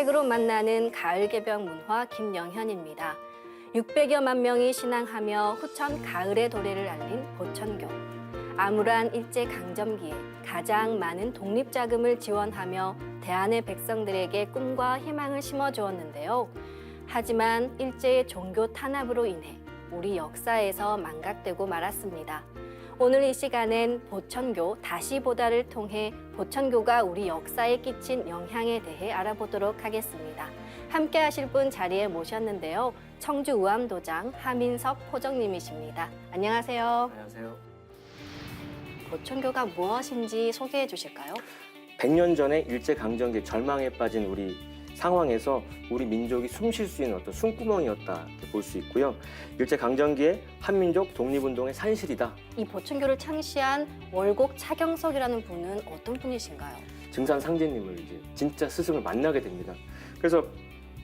책으로 만나는 가을 개벽 문화 김영현입니다. 600여만 명이 신앙하며 후천 가을의 도래를 알린 보천교. 암울한 일제강점기에 가장 많은 독립자금을 지원하며 대한의 백성들에게 꿈과 희망을 심어주었는데요. 하지만 일제의 종교 탄압으로 인해 우리 역사에서 망각되고 말았습니다. 오늘 이 시간엔 보천교 다시 보다를 통해 보천교가 우리 역사에 끼친 영향에 대해 알아보도록 하겠습니다. 함께 하실 분 자리에 모셨는데요. 청주 우암도장 하민석 호정님이십니다. 안녕하세요. 안녕하세요. 보천교가 무엇인지 소개해 주실까요? 100년 전에 일제강점기 절망에 빠진 우리 상황에서 우리 민족이 숨 쉴 수 있는 어떤 숨구멍이었다 이렇게 볼 수 있고요. 일제강점기의 한민족 독립운동의 산실이다. 이 보천교를 창시한 월곡 차경석이라는 분은 어떤 분이신가요? 증산 상제님을 이제 진짜 스승을 만나게 됩니다. 그래서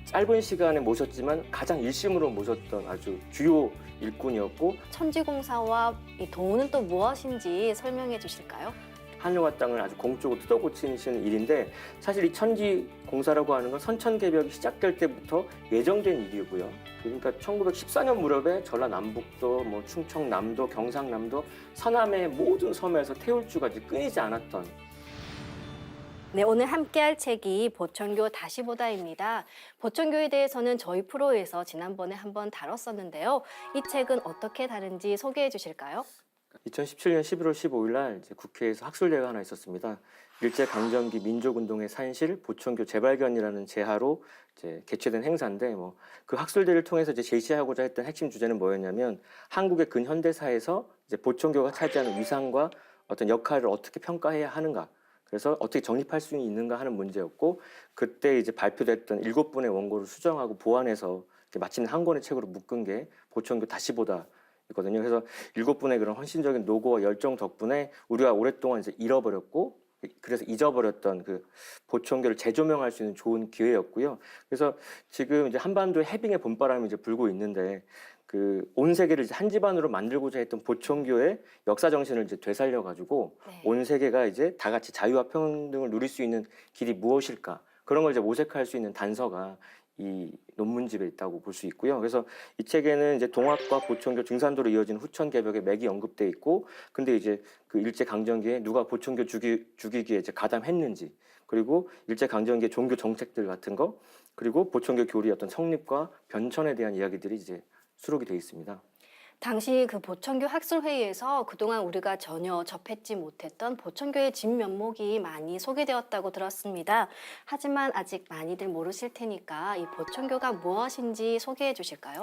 짧은 시간에 모셨지만 가장 일심으로 모셨던 아주 주요 일꾼이었고, 천지공사와 이 도는 또 무엇인지 설명해 주실까요? 하늘과 땅을 아주 공적으로 뜯어 고치시는 일인데, 사실 이 천지공사라고 하는 건 선천개벽이 시작될 때부터 예정된 일이고요. 그러니까 1914년 무렵에 전라남북도, 충청남도, 경상남도, 서남의 모든 섬에서 태울주가 이제 끊이지 않았던. 네, 오늘 함께할 책이 보천교 다시 보다입니다. 보천교에 대해서는 저희 프로에서 지난번에 한번 다뤘었는데요. 이 책은 어떻게 다른지 소개해 주실까요? 2017년 11월 15일 날 이제 국회에서 학술대회가 하나 있었습니다. 일제강점기 민족운동의 산실 보천교 재발견이라는 제하로 이제 개최된 행사인데, 그 학술대회를 통해서 이제 제시하고자 했던 핵심 주제는 뭐였냐면, 한국의 근현대사에서 이제 보천교가 차지하는 위상과 어떤 역할을 어떻게 평가해야 하는가, 그래서 어떻게 정립할 수 있는가 하는 문제였고, 그때 이제 발표됐던 7분의 원고를 수정하고 보완해서 마침내 한 권의 책으로 묶은 게 보천교 다시 보다 있거든요. 그래서 7분의 그런 헌신적인 노고와 열정 덕분에 우리가 오랫동안 이제 잃어버렸고, 그래서 잊어버렸던 그 보천교를 재조명할 수 있는 좋은 기회였고요. 그래서 지금 이제 한반도에 해빙의 봄바람이 이제 불고 있는데, 그 온 세계를 이제 한 집안으로 만들고자 했던 보천교의 역사 정신을 이제 되살려가지고, 네. 온 세계가 이제 다 같이 자유와 평등을 누릴 수 있는 길이 무엇일까? 그런 걸 이제 모색할 수 있는 단서가 이 논문집에 있다고 볼 수 있고요. 그래서 이 책에는 이제 동학과 보천교 증산도로 이어진 후천 개벽의 맥이 언급돼 있고, 근데 이제 그 일제 강점기에 누가 보천교 죽이기에 이제 가담했는지, 그리고 일제 강점기의 종교 정책들 같은 거, 그리고 보천교 교리의 어떤 성립과 변천에 대한 이야기들이 이제 수록이 되어 있습니다. 당시 그 보천교 학술회의에서 그동안 우리가 전혀 접했지 못했던 보천교의 진면목이 많이 소개되었다고 들었습니다. 하지만 아직 많이들 모르실 테니까 이 보천교가 무엇인지 소개해 주실까요?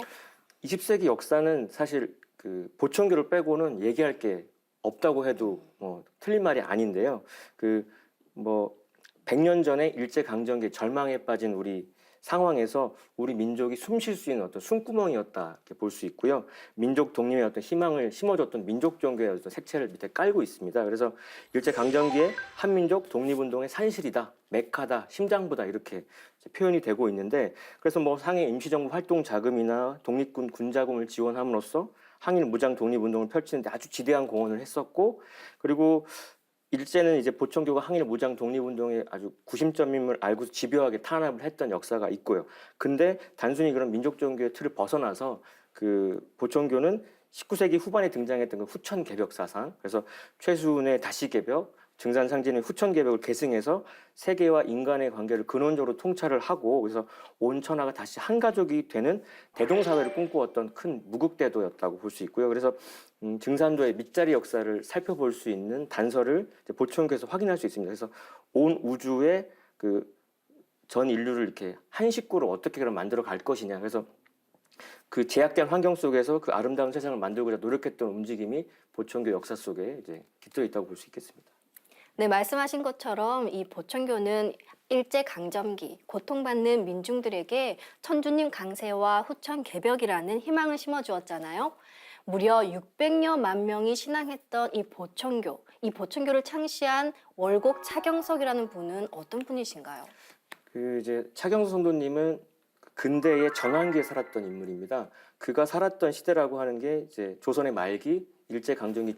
20세기 역사는 사실 그 보천교를 빼고는 얘기할 게 없다고 해도 틀린 말이 아닌데요. 100년 전에 일제강점기 절망에 빠진 우리 상황에서 우리 민족이 숨 쉴 수 있는 어떤 숨구멍이었다 이렇게 볼 수 있고요. 민족 독립의 어떤 희망을 심어줬던 민족 종교의 어떤 색채를 밑에 깔고 있습니다. 그래서 일제 강점기에 한민족 독립운동의 산실이다, 메카다, 심장부다 이렇게 표현이 되고 있는데, 그래서 상해 임시정부 활동 자금이나 독립군 군자금을 지원함으로써 항일 무장 독립운동을 펼치는데 아주 지대한 공헌을 했었고, 그리고 일제는 이제 보천교가 항일 무장 독립운동의 아주 구심점임을 알고 집요하게 탄압을 했던 역사가 있고요. 근데 단순히 그런 민족 종교의 틀을 벗어나서 그 보천교는 19세기 후반에 등장했던 그 후천 개벽 사상, 그래서 최수훈의 다시 개벽, 증산 상제는 후천 개벽을 계승해서 세계와 인간의 관계를 근원적으로 통찰을 하고, 그래서 온 천하가 다시 한 가족이 되는 대동사회를 꿈꾸었던 큰 무국대도였다고 볼 수 있고요. 그래서 증산도의 밑자리 역사를 살펴볼 수 있는 단서를 보천교에서 확인할 수 있습니다. 그래서 온 우주의 그 전 인류를 이렇게 한 식구로 어떻게 그럼 만들어 갈 것이냐, 그래서 그 제약된 환경 속에서 그 아름다운 세상을 만들고자 노력했던 움직임이 보천교 역사 속에 이제 깃들어 있다고 볼 수 있겠습니다. 네, 말씀하신 것처럼 이 보천교는 일제강점기 고통받는 민중들에게 천주님 강세와 후천 개벽이라는 희망을 심어주었잖아요. 무려 600여만 명이 신앙했던 이 보천교를 창시한 월곡 차경석이라는 분은 어떤 분이신가요? 그 이제 차경석 성도님은 근대의 전환기에 살았던 인물입니다. 그가 살았던 시대라고 하는 게 이제 조선의 말기, 일제강점기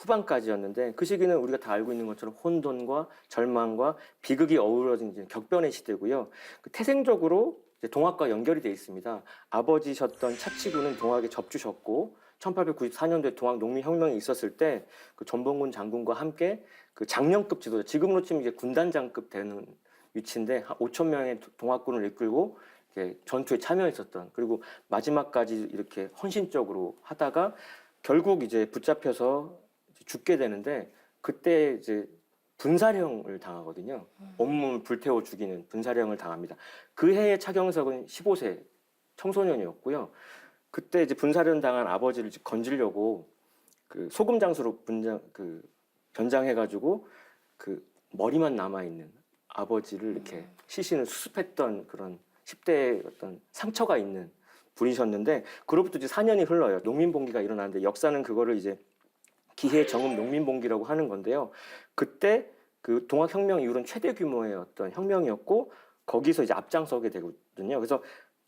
후반까지였는데 그 시기는 우리가 다 알고 있는 것처럼 혼돈과 절망과 비극이 어우러진 이제 격변의 시대고요. 그 태생적으로 이제 동학과 연결이 돼 있습니다. 아버지셨던 차치군은 동학에 접주셨고 1894년도에 동학 농민혁명이 있었을 때 그 전봉군 장군과 함께 그 장령급 지도자, 지금으로 치면 이제 군단장급 되는 위치인데 한 5천 명의 동학군을 이끌고 이렇게 전투에 참여했었던, 그리고 마지막까지 이렇게 헌신적으로 하다가 결국 이제 붙잡혀서 죽게 되는데 그때 이제 분사령을 당하거든요. 온몸을 불태워 죽이는 분사령을 당합니다. 그 해에 차경석은 15세 청소년이었고요. 그때 이제 분사령 당한 아버지를 건지려고 그 소금 장수로 변장해가지고 그 머리만 남아 있는 아버지를 이렇게 시신을 수습했던 그런 10대의 어떤 상처가 있는 분이셨는데, 그로부터 이제 4년이 흘러요. 농민봉기가 일어나는데 역사는 그거를 이제 기해정음 농민봉기라고 하는 건데요. 그때 그 동학혁명 이후로는 최대 규모의 어떤 혁명이었고 거기서 이제 앞장서게 되거든요. 그래서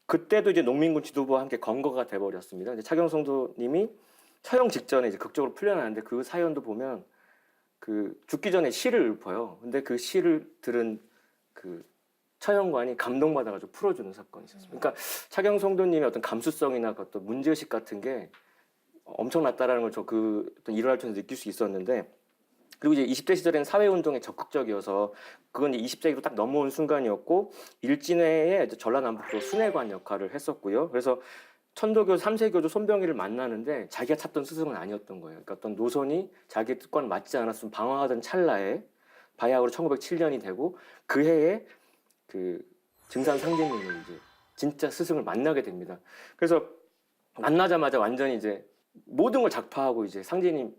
그때도 이제 농민군 지도부와 함께 건거가 돼버렸습니다. 이제 차경성도님이 처형 직전에 이제 극적으로 풀려나는데 그 사연도 보면 그 죽기 전에 시를 읊어요. 근데 그 시를 들은 그 처형관이 감동받아가지고 풀어주는 사건이 있었습니다. 그러니까 차경성도님의 어떤 감수성이나 어떤 문제의식 같은 게 엄청났다라는 걸 저 그 어떤 일을 할 때 느낄 수 있었는데, 그리고 이제 20대 시절에는 사회운동에 적극적이어서 그건 이제 20세기로 딱 넘어온 순간이었고 일진회의 전라남북도 순회관 역할을 했었고요. 그래서 천도교 3세교주 손병희를 만나는데 자기가 찾던 스승은 아니었던 거예요. 그러니까 어떤 노선이 자기 뜻과는 맞지 않았으면 방황하던 찰나에 바야흐로 1907년이 되고 그 해에 그 증산 상제님을 이제 진짜 스승을 만나게 됩니다. 그래서 만나자마자 완전히 이제 모든 걸 작파하고 이제 상제님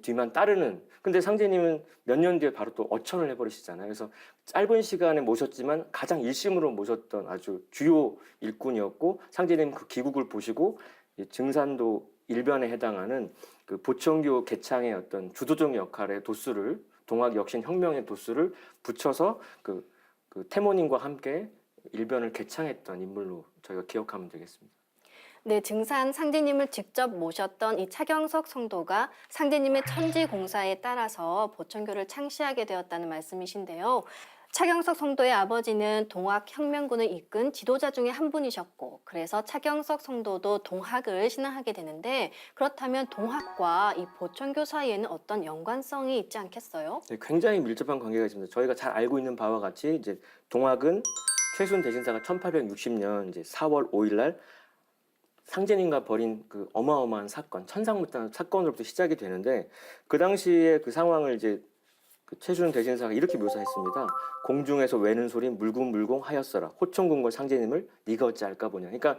뒤만 따르는. 근데 상제님은 몇 년 뒤에 바로 또 어천을 해버리시잖아요. 그래서 짧은 시간에 모셨지만 가장 일심으로 모셨던 아주 주요 일꾼이었고, 상제님 그 기국을 보시고 증산도 일변에 해당하는 그 보청교 개창의 어떤 주도적 역할의 도수를, 동학 역신 혁명의 도수를 붙여서 그 태모님과 함께 일변을 개창했던 인물로 저희가 기억하면 되겠습니다. 네, 증산 상제님을 직접 모셨던 이 차경석 성도가 상제님의 천지 공사에 따라서 보천교를 창시하게 되었다는 말씀이신데요. 차경석 성도의 아버지는 동학혁명군을 이끈 지도자 중에 한 분이셨고, 그래서 차경석 성도도 동학을 신앙하게 되는데, 그렇다면 동학과 이 보천교 사이에는 어떤 연관성이 있지 않겠어요? 네, 굉장히 밀접한 관계가 있습니다. 저희가 잘 알고 있는 바와 같이 이제 동학은 최순 대신사가 1860년 이제 4월 5일 날 상제님과 벌인 그 어마어마한 사건, 천상무탄 사건으로부터 시작이 되는데, 그 당시에 그 상황을 이제 그 최순 대신사가 이렇게 묘사했습니다. 공중에서 외는 소리 물궁물궁 하였어라. 호청군과 상제님을 네가 어찌 알까 보냐. 그러니까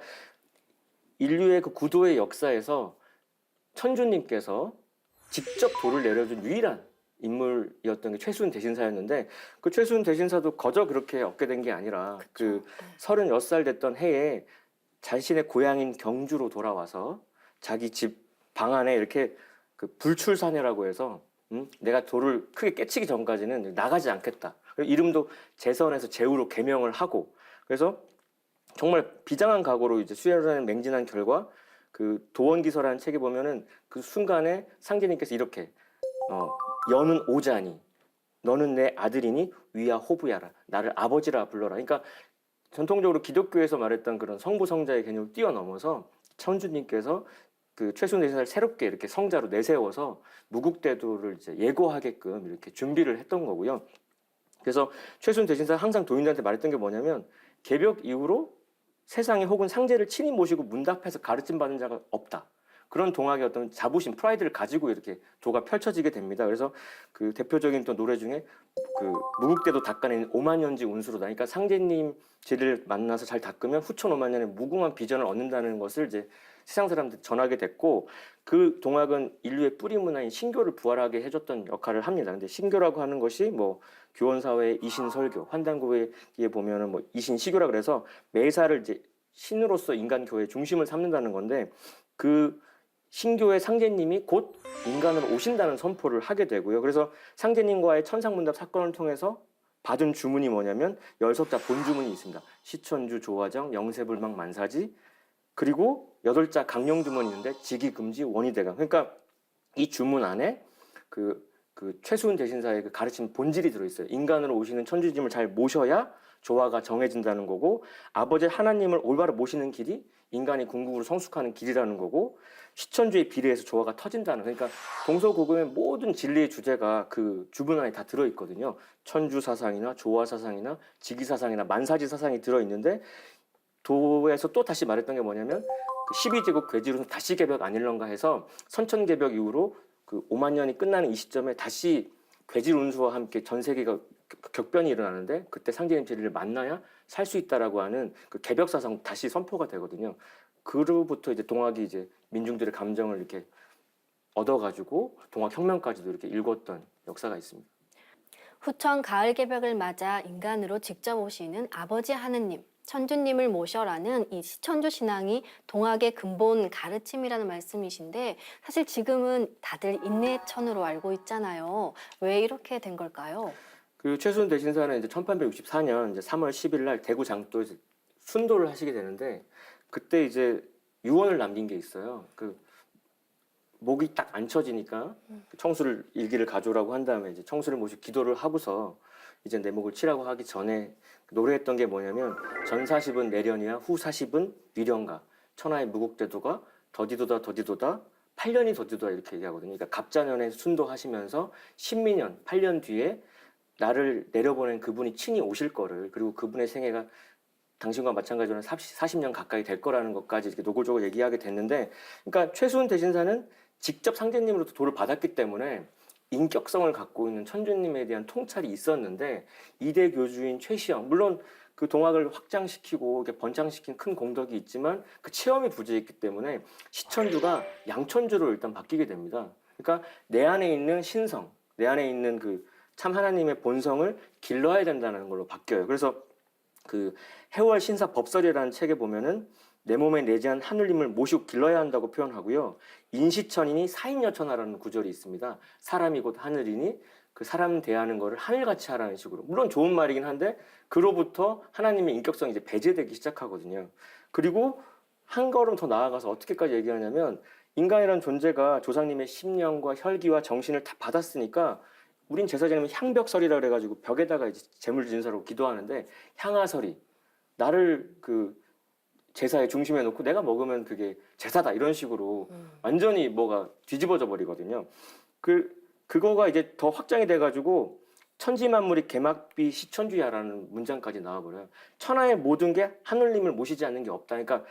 인류의 그 구도의 역사에서 천주님께서 직접 돌을 내려준 유일한 인물이었던 게 최순 대신사였는데, 그 최순 대신사도 거저 그렇게 얻게 된 게 아니라 그 36살 됐던 해에 자신의 고향인 경주로 돌아와서 자기 집 방 안에 이렇게 그 불출사녀라고 해서 내가 돌을 크게 깨치기 전까지는 나가지 않겠다. 이름도 재선에서 제후로 개명을 하고, 그래서 정말 비장한 각오로 이제 수혈을 맹진한 결과 그 도원기서라는 책에 보면은 그 순간에 상제님께서 이렇게 여는 오자니 너는 내 아들이니 위야 호부야라, 나를 아버지라 불러라. 그러니까 전통적으로 기독교에서 말했던 그런 성부 성자의 개념을 뛰어넘어서 천주님께서 그 최순 대신사를 새롭게 이렇게 성자로 내세워서 무국대도를 이제 예고하게끔 이렇게 준비를 했던 거고요. 그래서 최순 대신사가 항상 도인들한테 말했던 게 뭐냐면, 개벽 이후로 세상에 혹은 상제를 친히 모시고 문답해서 가르침 받은 자가 없다. 그런 동학의 어떤 자부심, 프라이드를 가지고 이렇게 도가 펼쳐지게 됩니다. 그래서 그 대표적인 또 노래 중에 그 무국대도 닦아내는 오만년지 운수로다. 그러니까 상제님 제를 만나서 잘 닦으면 후천 5만 년에 무궁한 비전을 얻는다는 것을 이제 세상 사람들 전하게 됐고, 그 동학은 인류의 뿌리 문화인 신교를 부활하게 해줬던 역할을 합니다. 근데 신교라고 하는 것이 뭐 교원사회의 이신설교, 환단고에 보면은 뭐 이신시교라 그래서 매사를 이제 신으로서 인간 교회의 중심을 삼는다는 건데, 그 신교의 상제님이 곧 인간으로 오신다는 선포를 하게 되고요. 그래서 상제님과의 천상문답 사건을 통해서 받은 주문이 뭐냐면 10자 본주문이 있습니다. 시천주, 조화정, 영세불망, 만사지, 그리고 8자 강령주문이 있는데 지기금지, 원희대강. 그러니까 이 주문 안에 그 최수훈 대신사의 그 가르침 본질이 들어있어요. 인간으로 오시는 천주님을 잘 모셔야 조화가 정해진다는 거고, 아버지 하나님을 올바로 모시는 길이 인간이 궁극으로 성숙하는 길이라는 거고, 시천주의 비례해서 조화가 터진다는, 그러니까 동서고금의 모든 진리의 주제가 그 주문 안에 다 들어있거든요. 천주 사상이나 조화 사상이나 직위 사상이나 만사지 사상이 들어있는데, 도에서 또 다시 말했던 게 뭐냐면 그 12제국 괴지로 다시 개벽 아닐런가 해서 선천개벽 이후로 그 5만 년이 끝나는 이 시점에 다시 괴질 운수와 함께 전 세계가 격변이 일어나는데, 그때 상제님 진리를 만나야 살 수 있다라고 하는 그 개벽 사상 다시 선포가 되거든요. 그로부터 이제 동학이 이제 민중들의 감정을 이렇게 얻어가지고 동학혁명까지도 이렇게 읽었던 역사가 있습니다. 후천 가을 개벽을 맞아 인간으로 직접 오시는 아버지 하느님, 천주님을 모셔라는 이 시천주 신앙이 동학의 근본 가르침이라는 말씀이신데, 사실 지금은 다들 인내천으로 알고 있잖아요. 왜 이렇게 된 걸까요? 그 최순 대신사는 이제 1864년 이제 3월 10일 날 대구 장도에서 순도를 하시게 되는데, 그때 이제 유언을 남긴 게 있어요. 그 목이 딱 안 쳐지니까 청수를 일기를 가져오라고 한 다음에 이제 청수를 모시고 기도를 하고서 이제 내 목을 치라고 하기 전에 노래했던 게 뭐냐면, 전 40은 내련이야 후 40은 미련가 천하의 무국대도가 더디도다 더디도다 8년이 더디도다 이렇게 얘기하거든요. 그러니까 갑자년에 순도하시면서 신민년 8년 뒤에 나를 내려보낸 그분이 친히 오실 거를, 그리고 그분의 생애가 당신과 마찬가지로 40년 가까이 될 거라는 것까지 이렇게 노골적으로 얘기하게 됐는데, 그러니까 최수훈 대신사는 직접 상제님으로부터 도를 받았기 때문에 인격성을 갖고 있는 천주님에 대한 통찰이 있었는데, 이대 교주인 최시영, 물론 그 동학을 확장시키고 이렇게 번창시킨 큰 공덕이 있지만 그 체험이 부재했기 때문에 시천주가 양천주로 일단 바뀌게 됩니다. 그러니까 내 안에 있는 신성, 내 안에 있는 그 참 하나님의 본성을 길러야 된다는 걸로 바뀌어요. 그래서 그 해월 신사 법설이라는 책에 보면은 내 몸에 내재한 하늘님을 모시고 길러야 한다고 표현하고요. 인시천이니 사인여천하라는 구절이 있습니다. 사람이 곧 하늘이니 그 사람 대하는 거를 하늘같이 하라는 식으로. 물론 좋은 말이긴 한데 그로부터 하나님의 인격성이 이제 배제되기 시작하거든요. 그리고 한 걸음 더 나아가서 어떻게까지 얘기하냐면, 인간이라는 존재가 조상님의 심령과 혈기와 정신을 다 받았으니까 우린 제사 지내면 향벽설이라 그래가지고 벽에다가 이제 제물 진사로 기도하는데, 향화설이 나를 그 제사의 중심에 놓고 내가 먹으면 그게 제사다 이런 식으로 완전히 뭐가 뒤집어져 버리거든요. 그거가 이제 더 확장이 돼가지고 천지만물이 개막비 시천주야라는 문장까지 나와버려요. 천하의 모든 게 하늘님을 모시지 않는 게 없다. 그러니까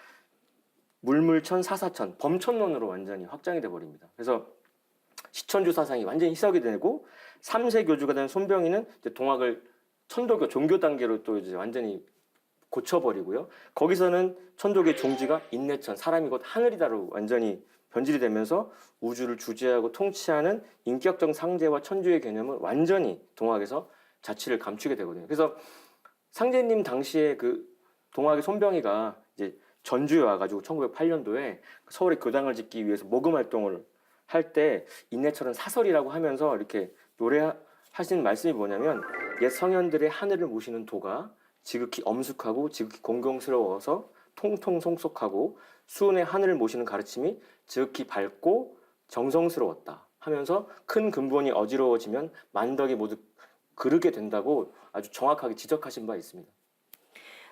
물물천 사사천 범천론으로 완전히 확장이 돼버립니다. 그래서 시천주 사상이 완전히 희석이 되고 3세 교주가 된 손병희는 이제 동학을 천도교 종교 단계로 또 이제 완전히 고쳐버리고요. 거기서는 천도교의 종지가 인내천, 사람이 곧 하늘이다로 완전히 변질이 되면서 우주를 주재하고 통치하는 인격적 상제와 천주의 개념을 완전히 동학에서 자취를 감추게 되거든요. 그래서 상제님 당시에 그 동학의 손병희가 이제 전주에 와가지고 1908년도에 서울에 교당을 짓기 위해서 모금 활동을 할 때 인내철은 사설이라고 하면서 이렇게 노래하시는 말씀이 뭐냐면, 옛 성현들의 하늘을 모시는 도가 지극히 엄숙하고 지극히 공경스러워서 통통 송속하고 수은의 하늘을 모시는 가르침이 지극히 밝고 정성스러웠다 하면서 큰 근본이 어지러워지면 만덕이 모두 그르게 된다고 아주 정확하게 지적하신 바 있습니다.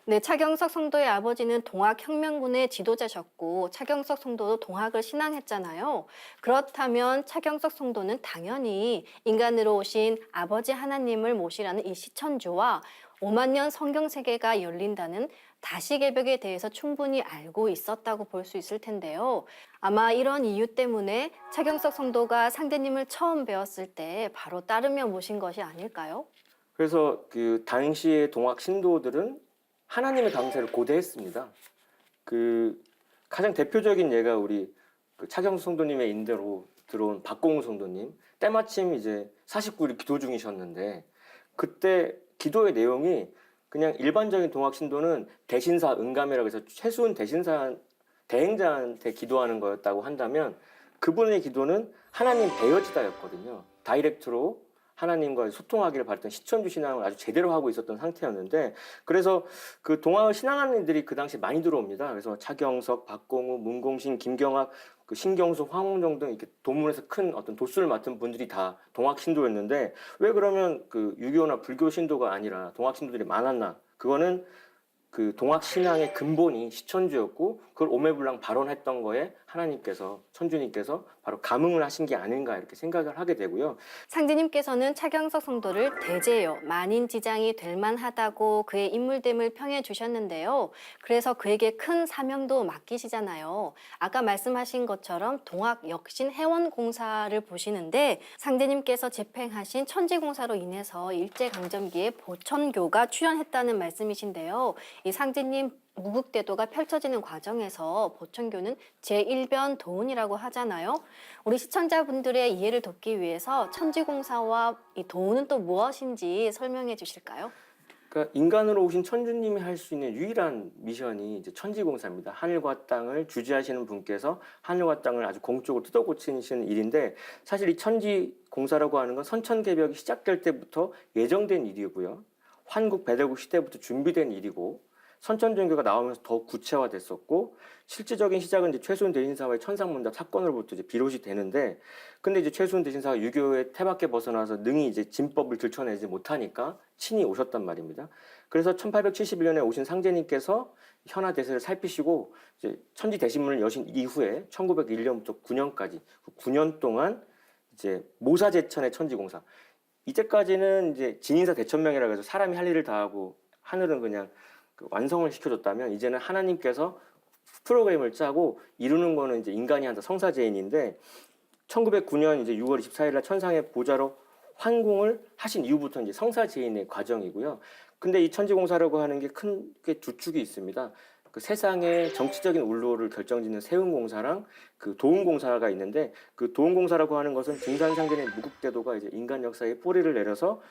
네, 차경석 성도의 아버지는 동학혁명군의 지도자셨고 차경석 성도도 동학을 신앙했잖아요. 그렇다면 차경석 성도는 당연히 인간으로 오신 아버지 하나님을 모시라는 이 시천주와 5만 년 성경 세계가 열린다는 다시개벽에 대해서 충분히 알고 있었다고 볼 수 있을 텐데요. 아마 이런 이유 때문에 차경석 성도가 상제님을 처음 배웠을 때 바로 따르며 모신 것이 아닐까요? 그래서 그 당시의 동학 신도들은 하나님의 강세를 고대했습니다. 그 가장 대표적인 예가 우리 그 차경수 성도님의 인대로 들어온 박공우 성도님, 때마침 이제 49일 기도 중이셨는데, 그때 기도의 내용이 그냥 일반적인 동학 신도는 대신사 응감이라고 해서 최수훈 대신사 대행자한테 기도하는 거였다고 한다면, 그분의 기도는 하나님 배여지다였거든요. 다이렉트로 하나님과 소통하기를 바랬던 시천주 신앙을 아주 제대로 하고 있었던 상태였는데, 그래서 그 동학을 신앙하는 이들이 그 당시 많이 들어옵니다. 그래서 차경석, 박공우, 문공신, 김경학 그 신경수, 황홍정 등 이렇게 도문에서 큰 어떤 도수를 맡은 분들이 다 동학 신도였는데 왜 그러면 그 유교나 불교 신도가 아니라 동학 신도들이 많았나? 그거는 그 동학 신앙의 근본이 시천주였고 그걸 오매불랑 발언했던 거에 하나님께서 천주님께서 바로 감흥을 하신 게 아닌가 이렇게 생각을 하게 되고요. 상제님께서는 차경석 성도를 대제요, 만인지장이 될 만하다고 그의 인물됨을 평해 주셨는데요. 그래서 그에게 큰 사명도 맡기시잖아요. 아까 말씀하신 것처럼 동학 역신 해원공사를 보시는데 상제님께서 집행하신 천지공사로 인해서 일제강점기에 보천교가 출현했다는 말씀이신데요. 이 상제님 무국대도가 펼쳐지는 과정에서 보천교는 제1변 도운이라고 하잖아요. 우리 시청자분들의 이해를 돕기 위해서 천지공사와 이 도운은 또 무엇인지 설명해 주실까요? 그러니까 인간으로 오신 천주님이 할 수 있는 유일한 미션이 이제 천지공사입니다. 하늘과 땅을 주지하시는 분께서 하늘과 땅을 아주 공적으로 뜯어 고치시는 일인데 사실 이 천지공사라고 하는 건 선천개벽이 시작될 때부터 예정된 일이고요. 환국 배대국 시대부터 준비된 일이고 선천종교가 나오면서 더 구체화됐었고 실질적인 시작은 이제 최순 대신사와의 천상문답 사건으로부터 이제 비롯이 되는데 근데 이제 최순 대신사가 유교의 태밖에 벗어나서 능히 이제 진법을 들춰내지 못하니까 친히 오셨단 말입니다. 그래서 1871년에 오신 상제님께서 현하 대세를 살피시고 이제 천지 대신문을 여신 이후에 1901년부터 9년까지 9년 동안 이제 모사제천의 천지공사 이때까지는 이제 진인사 대천명이라고 해서 사람이 할 일을 다 하고 하늘은 그냥 그 완성을 시켜줬다면 이제는 하나님께서 프로그램을 짜고 이루는 거는 이제 인간이 한다 성사제인인데 1909년 이제 6월 24일 날 천상의 보좌로 환궁을 하신 이후부터 이제 성사제인의 과정이고요. 근데 이 천지공사라고 하는 게 크게 두 축이 있습니다. 그 세상의 정치적인 울로를 결정짓는 세운공사랑 그 도운공사가 있는데 그 도운공사라고 하는 것은 증산상제의 무국대도가 이제 인간 역사에 뿌리를 내려서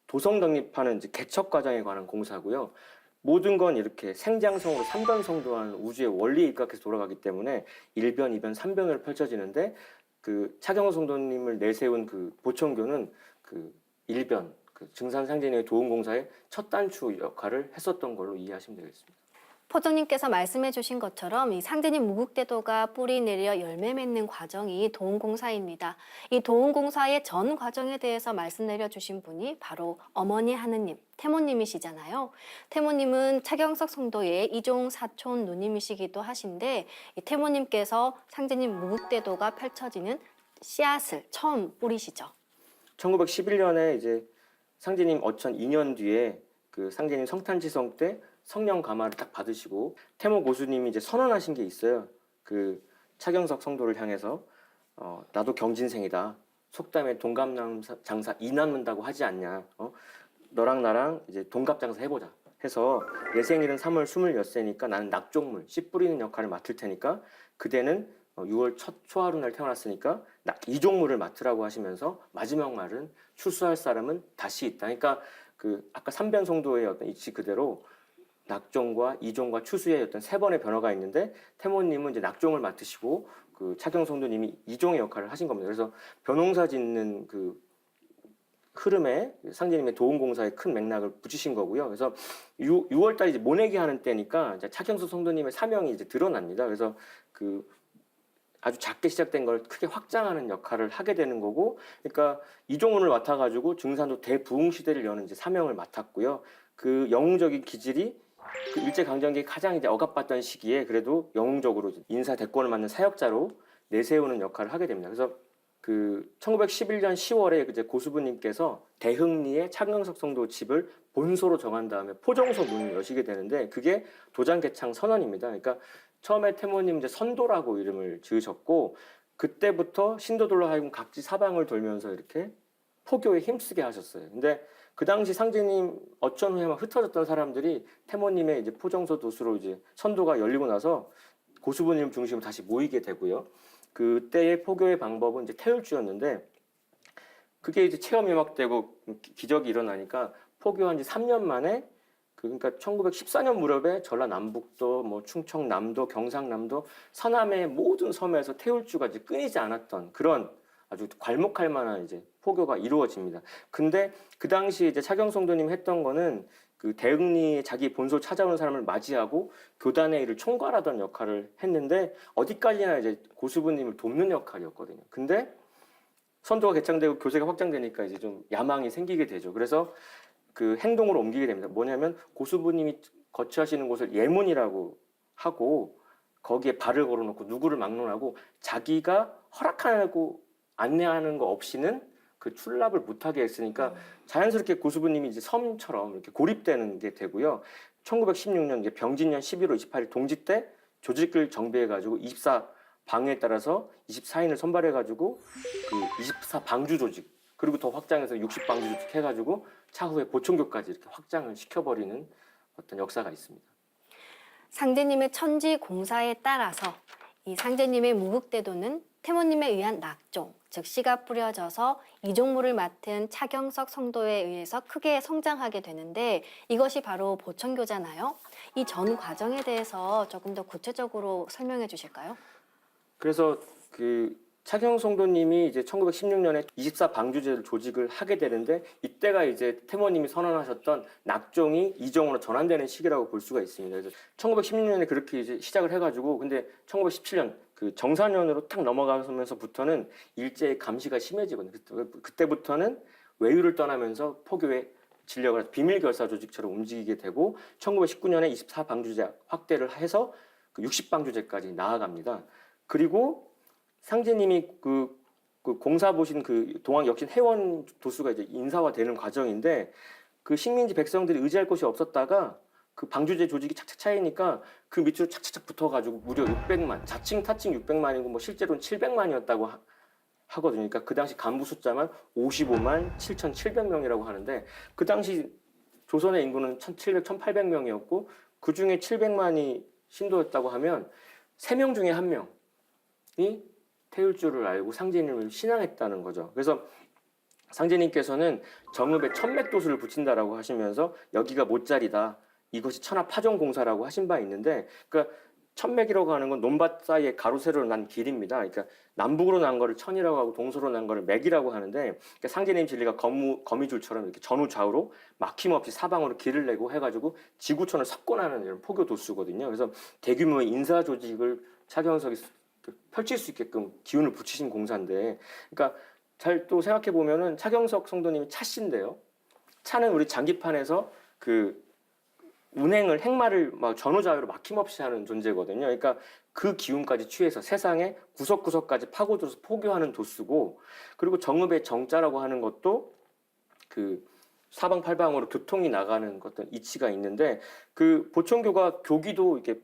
도성 독립하는 이제 개척 과정에 관한 공사고요. 모든 건 이렇게 생장성으로 삼변성도한 우주의 원리에 입각해서 돌아가기 때문에 1변, 2변, 3변으로 펼쳐지는데 그 차경호 성도님을 내세운 그 보천교는 그 1변, 그 증산상제의 도운공사의 첫 단추 역할을 했었던 걸로 이해하시면 되겠습니다. 포정님께서 말씀해 주신 것처럼 이 상제님 무국대도가 뿌리 내려 열매 맺는 과정이 도운공사입니다. 이 도운공사의 전 과정에 대해서 말씀 내려주신 분이 바로 어머니 하느님, 태모님이시잖아요. 태모님은 차경석 성도의 이종 사촌 누님이시기도 하신데 이 태모님께서 상제님 무국대도가 펼쳐지는 씨앗을 처음 뿌리시죠. 1911년에 이제 상제님 어천 2년 뒤에 그 상제님 성탄지성 때 성령 감화를 딱 받으시고 태모 고수님이 이제 선언하신 게 있어요. 그 차경석 성도를 향해서 나도 경진생이다. 속담에 동갑장사 이 남는다고 하지 않냐. 너랑 나랑 이제 동갑장사 해보자. 해서 내 생일은 3월 26세니까 나는 낙종물 씨 뿌리는 역할을 맡을 테니까 그대는 6월 첫 초하루 날 태어났으니까 이종물을 맡으라고 하시면서 마지막 말은 출수할 사람은 다시 있다. 그러니까 그 아까 삼변성도의 어떤 이치 그대로 낙종과 이종과 추수의 어떤 세 번의 변화가 있는데 태모님은 이제 낙종을 맡으시고 그 차경성도님이 이종의 역할을 하신 겁니다. 그래서 변홍사 짓는 그 흐름에 상제님의 도운공사에 큰 맥락을 붙이신 거고요. 그래서 6월달 이제 모내기 하는 때니까 이제 차경석 성도님의 사명이 이제 드러납니다. 그래서 그 아주 작게 시작된 걸 크게 확장하는 역할을 하게 되는 거고, 그러니까 이종훈을 맡아가지고 증산도 대부흥 시대를 여는 이제 사명을 맡았고요. 그 영웅적인 기질이 그 일제강점기 가장 이제 억압받던 시기에 그래도 영웅적으로 인사 대권을 맡는 사역자로 내세우는 역할을 하게 됩니다. 그래서 그 1911년 10월에 이제 고수부님께서 대흥리의 차경석 성도 집을 본소로 정한 다음에 포정소 문을 여시게 되는데 그게 도장개창 선언입니다. 그러니까 처음에 태모님 이제 선도라고 이름을 지으셨고 그때부터 신도들로 하여금 각지 사방을 돌면서 이렇게 포교에 힘쓰게 하셨어요. 근데 그 당시 상제님 어천 후에 막 흩어졌던 사람들이 태모님의 이제 포정소 도수로 이제 선도가 열리고 나서 고수부님 중심으로 다시 모이게 되고요. 그때의 포교의 방법은 이제 태율주였는데 그게 이제 체험이 막 되고 기적이 일어나니까 포교한 지 3년 만에 그러니까 1914년 무렵에 전라남북도, 뭐 충청남도, 경상남도, 서남의 모든 섬에서 태율주가 이제 끊이지 않았던 그런 아주 괄목할 만한 이제 포교가 이루어집니다. 근데 그 당시 이제 차경성도님 했던 거는 그 대응리에 자기 본소 찾아오는 사람을 맞이하고 교단의 일을 총괄하던 역할을 했는데 어디까지나 이제 고수부님을 돕는 역할이었거든요. 근데 선조가 개창되고 교세가 확장되니까 이제 좀 야망이 생기게 되죠. 그래서 그 행동으로 옮기게 됩니다. 뭐냐면 고수부님이 거처하시는 곳을 예문이라고 하고 거기에 발을 걸어놓고 누구를 막론하고 자기가 허락하고 안내하는 거 없이는 그 출납을 못하게 했으니까 자연스럽게 고수부님이 이제 섬처럼 이렇게 고립되는 게 되고요. 1916년 이제 병진년 11월 28일 동지 때 조직을 정비해가지고 24방에 따라서 24인을 선발해가지고 그 24방주 조직 그리고 더 확장해서 60방주 조직 해가지고 차후에 보총교까지 이렇게 확장을 시켜버리는 어떤 역사가 있습니다. 상제님의 천지 공사에 따라서 이 상제님의 무국대도는 태모님에 의한 낙종, 즉 씨가 뿌려져서 이종무를 맡은 차경석 성도에 의해서 크게 성장하게 되는데 이것이 바로 보천교잖아요. 이 전 과정에 대해서 조금 더 구체적으로 설명해 주실까요? 그래서 그 차경 성도님이 이제 1916년에 24방주제를 조직을 하게 되는데 이때가 이제 태모님이 선언하셨던 낙종이 이종으로 전환되는 시기라고 볼 수가 있습니다. 그래서 1916년에 그렇게 이제 시작을 해가지고 근데 1917년 그 정사년으로 딱 넘어가면서부터는 일제의 감시가 심해지거든요. 그때부터는 외유를 떠나면서 포교의 진력을 해서 비밀결사 조직처럼 움직이게 되고 1919년에 24방주제 확대를 해서 그 60방주제까지 나아갑니다. 그리고 상제님이 그 공사 보신 그 동학 역신 회원 도수가 이제 인사화되는 과정인데 그 식민지 백성들이 의지할 곳이 없었다가 그 방주제 조직이 착착 차이니까 그 밑으로 착착착 붙어가지고 무려 600만, 자칭 타칭 600만이고 뭐 실제로는 700만이었다고 하거든요. 그러니까 그 당시 간부 숫자만 55만 7,700명이라고 하는데 그 당시 조선의 인구는 1,700, 1,800명이었고 그 중에 700만이 신도였다고 하면 3명 중에 1명이 태울 줄을 알고 상제님을 신앙했다는 거죠. 그래서 상제님께서는 정읍에 천맥도수를 붙인다라고 하시면서 여기가 못자리다. 이것이 천하파종공사라고 하신 바 있는데 그러니까 천맥이라고 하는 건 논밭 사이에 가로 세로로 난 길입니다. 그러니까 남북으로 난 거를 천이라고 하고 동서로 난 거를 맥이라고 하는데 그러니까 상제님 진리가 거미줄처럼 이렇게 전후 좌우로 막힘없이 사방으로 길을 내고 해가지고 지구촌을 석권하는 이런 포교 도수거든요. 그래서 대규모의 인사 조직을 차경석이 펼칠 수 있게끔 기운을 붙이신 공사인데, 그러니까 잘 또 생각해 보면은 차경석 성도님이 차씨인데요. 차는 우리 장기판에서 그 운행을 행마를 막 전후좌우로 막힘없이 하는 존재거든요. 그러니까 그 기운까지 취해서 세상에 구석구석까지 파고들어서 포교하는 도수고, 그리고 정읍의 정자라고 하는 것도 그 사방팔방으로 교통이 나가는 어떤 이치가 있는데 그 보천교가 교기도 이렇게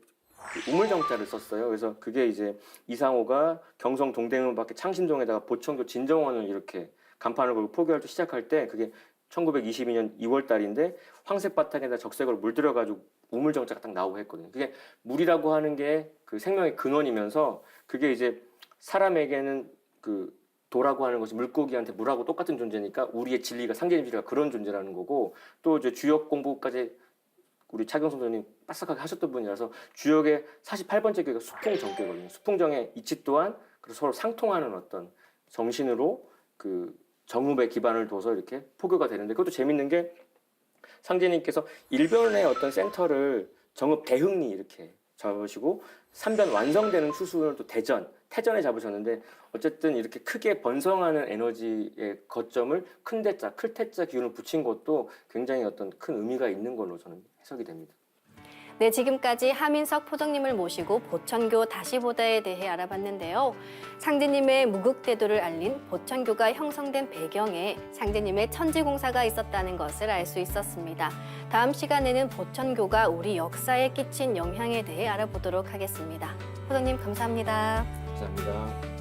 우물정자를 썼어요. 그래서 그게 이제 이상호가 경성 동대문 밖에 창신동에다가 보천교 진정원을 이렇게 간판을 걸고 포교할 때 시작할 때 그게 1922년 2월 달인데 황색 바탕에다 적색으로 물들여가지고 우물정자가 딱 나오고 했거든요. 그게 물이라고 하는 게 그 생명의 근원이면서 그게 이제 사람에게는 그 도라고 하는 것이 물고기한테 물하고 똑같은 존재니까 우리의 진리가 상제님 진리가 그런 존재라는 거고 또 이제 주역 공부까지 우리 차경성 선생님 빠삭하게 하셨던 분이라서 주역의 48번째 교회가 수풍정교거든요. 수풍정의 이치 또한 서로 상통하는 어떤 정신으로 그 정읍에 기반을 둬서 이렇게 포교가 되는데 그것도 재밌는 게 상제님께서 일변의 어떤 센터를 정읍 대흥리 이렇게 잡으시고 3변 완성되는 수순을 또 태전에 잡으셨는데 어쨌든 이렇게 크게 번성하는 에너지의 거점을 큰 대자, 클 태자 기운을 붙인 것도 굉장히 어떤 큰 의미가 있는 걸로 저는 해석이 됩니다. 네, 지금까지 하민석 포정님을 모시고 보천교 다시 보다에 대해 알아봤는데요. 상제님의 무국대도를 알린 보천교가 형성된 배경에 상제님의 천지공사가 있었다는 것을 알 수 있었습니다. 다음 시간에는 보천교가 우리 역사에 끼친 영향에 대해 알아보도록 하겠습니다. 포정님 감사합니다. 감사합니다.